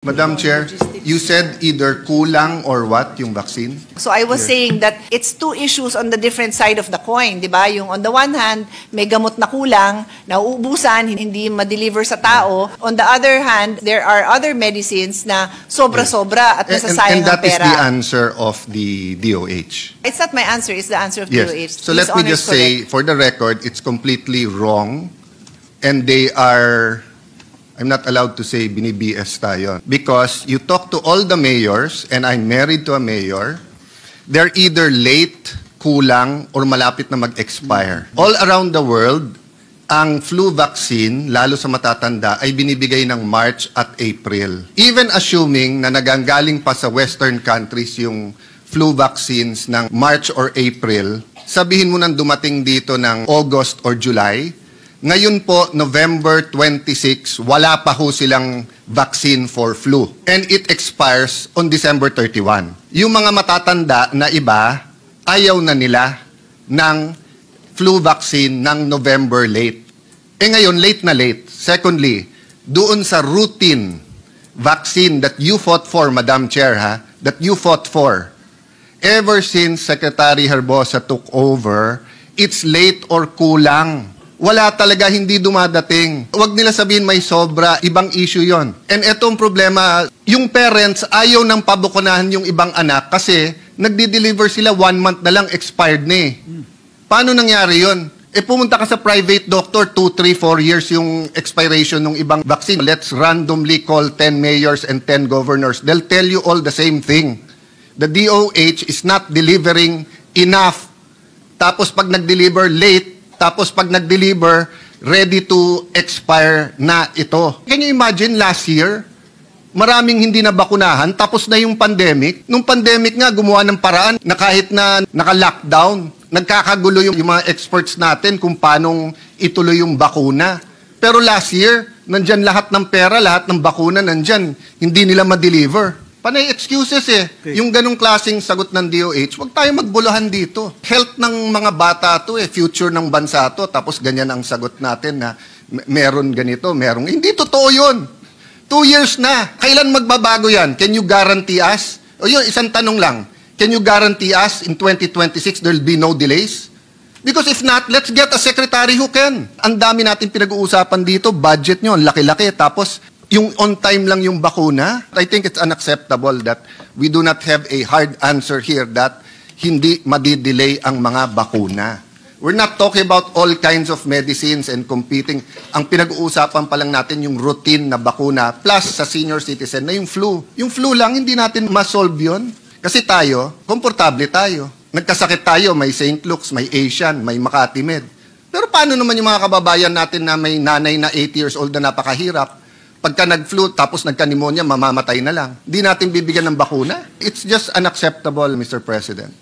Madam Chair, you said either kulang or what, yung vaccine? So I was saying that it's two issues on the different side of the coin, di ba? Yung on the one hand, may gamot na kulang, nauubusan, hindi ma-deliver sa tao. On the other hand, there are other medicines na sobra-sobra at nasasayang And that ang is pera. the answer of the DOH. It's not my answer, it's the answer of Yes. DOH. So let me just say, for the record, it's completely wrong. And they are, I'm not allowed to say bini-BS tayo. Because you talk to all the mayors, and I'm married to a mayor, they're either late, kulang, or malapit na mag-expire. All around the world, ang flu vaccine, lalo sa matatanda, ay binibigay ng March at April. Even assuming na naganggaling pa sa Western countries yung flu vaccines ng March or April, sabihin mo nang dumating dito ng August or July, ngayon po, November 26, wala pa ho silang vaccine for flu. And it expires on December 31. Yung mga matatanda na iba, ayaw na nila ng flu vaccine ng November late. Ngayon, late na late. Secondly, doon sa routine vaccine that you fought for, Madam Chair, that you fought for, ever since Secretary Herbosa took over, it's late or kulang. Wala talaga, hindi dumadating. Huwag nila sabihin may sobra, ibang issue yon. And etong problema, yung parents ayaw nang pabukunahan yung ibang anak kasi nagdi-deliver sila 1 month na lang, expired na eh. Paano nangyari yon? Pumunta ka sa private doctor, 2, 3, 4 years yung expiration ng ibang vaccine. Let's randomly call 10 mayors and 10 governors. They'll tell you all the same thing. The DOH is not delivering enough. Tapos pag nag-deliver late, tapos pag nag-deliver, ready to expire na ito. Can you imagine last year, maraming hindi na bakunahan, tapos na yung pandemic. Nung pandemic nga, gumawa ng paraan na kahit na naka-lockdown, nagkakagulo yung mga experts natin kung paanong ituloy yung bakuna. Pero last year, nandyan lahat ng pera, lahat ng bakuna nandyan, hindi nila ma-deliver. Panay excuses eh. Okay. Yung ganong klaseng sagot ng DOH, wag tayo magbuluhan dito. Health ng mga bata to eh, future ng bansa to, tapos ganyan ang sagot natin na meron ganito, merong... Hindi totoo yun. 2 years na. Kailan magbabago yan? Can you guarantee us? O yun, isang tanong lang. Can you guarantee us in 2026 there'll be no delays? Because if not, let's get a secretary who can. Ang dami natin pinag-uusapan dito, budget nyo, laki-laki, tapos... Yung on time lang yung bakuna, I think it's unacceptable that we do not have a hard answer here that hindi madidelay ang mga bakuna. We're not talking about all kinds of medicines and competing. Ang pinag-uusapan pa lang natin yung routine na bakuna plus sa senior citizen na yung flu. Yung flu lang, hindi natin ma-solve yun. Kasi tayo, komportable tayo. Nagkasakit tayo, may St. Luke's, may Asian, may Makati Med. Pero paano naman yung mga kababayan natin na may nanay na 80 years old na napakahirap? Pagka nag-flu, tapos nagka-pneumonia, mamamatay na lang. Di natin bibigyan ng bakuna. It's just unacceptable, Mr. President.